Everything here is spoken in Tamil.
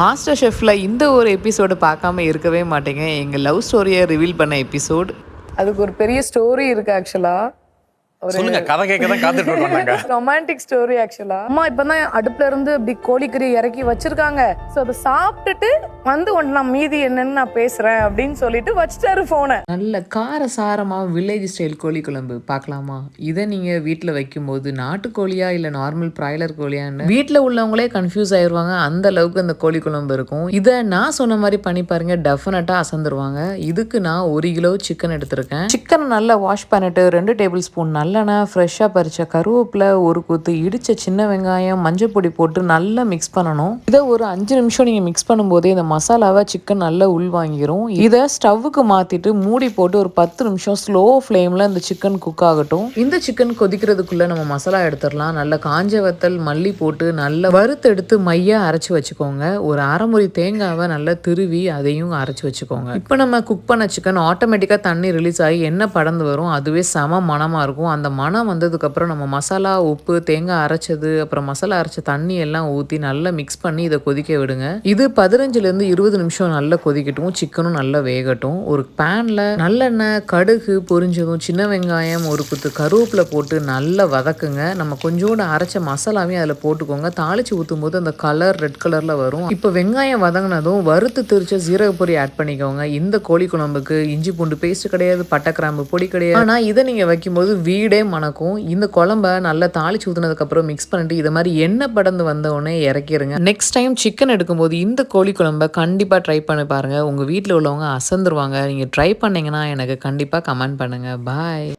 மாஸ்டர் ஷெஃப்ல இந்த ஒரு எபிசோடு பார்க்காம இருக்கவே மாட்டேங்க. எங்கள் லவ் ஸ்டோரியை ரிவீல் பண்ண எபிசோட். அதுக்கு ஒரு பெரிய ஸ்டோரி இருக்கு ஆக்சுவலா. சொல்லுங்க, கதை கேட்க தான் காத்துட்டு இருக்கோம். ரொமான்டிக் ஸ்டோரி ஆக்சுவலா. அம்மா இப்பதான் அடுப்புல இருந்து அப்படி கோழிக்கறி இறக்கி வச்சிருக்காங்க. சோ அதை சாப்பிட்டுட்டு வந்து நான் மீதி என்னன்னு நான் பேசுறேன் அப்படின்னு சொல்லிட்டு வச்சிட்டாரு போனை. நல்ல கார சாரமா வில்லேஜ் ஸ்டைல் கோழி குழம்பு பார்க்கலாமா? இதை நீங்க வீட்டில் வைக்கும்போது நாட்டுக்கோழியா இல்லை நார்மல் பிராய்லர் கோழியான்னு வீட்டில் உள்ளவங்களே கன்ஃபியூஸ் ஆயிடுவாங்க. அந்த அளவுக்கு அந்த கோழி குழம்பு இருக்கும். இதை நான் சொன்ன மாதிரி பண்ணி பாருங்க, டெஃபினட்டா அசந்துருவாங்க. இதுக்கு நான் 1 கிலோ சிக்கன் எடுத்திருக்கேன். சிக்கனை நல்லா வாஷ் பண்ணிட்டு 2 டேபிள் ஸ்பூன் நல்லெண்ணெய், ஃப்ரெஷ்ஷாக பறித்த கருவேப்பிலை, ஒரு கொத்து இடித்த சின்ன வெங்காயம், மஞ்சள் பொடி போட்டு நல்லா மிக்ஸ் பண்ணணும். இதை ஒரு 5 நிமிஷம் நீங்கள் மிக்ஸ் பண்ணும்போதே இந்த மசாலாவை சிக்கன் நல்லா உள்வாங்கிரும். இதை ஸ்டவ்வுக்கு மாற்றிட்டு மூடி போட்டு ஒரு 10 நிமிஷம் ஸ்லோ ஃப்ளேமில் இந்த சிக்கன் குக் ஆகட்டும். இந்த சிக்கன் கொதிக்கிறதுக்குள்ளே நம்ம மசாலா எடுத்துடலாம். நல்லா காஞ்ச வத்தல், மல்லி போட்டு நல்லா வறுத்து எடுத்து மையாக அரைச்சி வச்சுக்கோங்க. ஒரு அரைமுறி தேங்காவை நல்லா திருவி அதையும் அரைச்சி வச்சுக்கோங்க. இப்போ நம்ம குக் பண்ண சிக்கன் ஆட்டோமேட்டிக்காக தண்ணி ரிலீஸ் ஆகி எண்ணெய் படந்து வரும். அதுவே செம மணமாக இருக்கும். அந்த மணம் வந்ததுக்கப்புறம் நம்ம மசாலா, உப்பு, தேங்காய் அரைச்சது, அப்புறம் மசாலா அரைச்ச தண்ணி எல்லாம் ஊற்றி நல்லா மிக்ஸ் பண்ணி இதை கொதிக்க விடுங்க. இது 15லேருந்து 20 நிமிஷம் நல்லா கொதிக்கட்டும். சிக்கனும் நல்லா வேகட்டும். ஒரு பேனில் நல்லெண்ணெய், கடுகு பொரிஞ்சதும் சின்ன வெங்காயம், ஒரு குத்து கருவேப்பிலை போட்டு நல்லா வதக்குங்க. நம்ம கொஞ்சோண்டு அரைச்ச மசாலாவையும் அதில் போட்டுக்கோங்க. தாளிச்சு ஊற்றும் போது அந்த கலர் ரெட் கலரில் வரும். இப்போ வெங்காயம் வதங்கினதும் வறுத்து திரிச்ச சீரக பொடி ஆட் பண்ணிக்கோங்க. இந்த கோழி குழம்புக்கு இஞ்சி பூண்டு பேஸ்ட் கிடையாது, பட்டை கிராம்பு பொடி கிடையாது. ஆனால் இதை நீங்கள் வைக்கும்போது வீடே மணக்கும். இந்த குழம்ப நல்லா தாளிச்சு ஊற்றுனதுக்கப்புறம் மிக்ஸ் பண்ணிட்டு இதை மாதிரி எண்ணெய் படந்து வந்தவுடனே இறக்கிடுங்க. நெக்ஸ்ட் டைம் சிக்கன் எடுக்கும்போது இந்த கோழி குழம்ப கண்டிப்பாக ட்ரை பண்ணி பாருங்கள். உங்கள் வீட்டில் உள்ளவங்க அசந்துருவாங்க. நீங்கள் ட்ரை பண்ணிங்கன்னா எனக்கு கண்டிப்பாக கமெண்ட் பண்ணுங்கள். பாய்.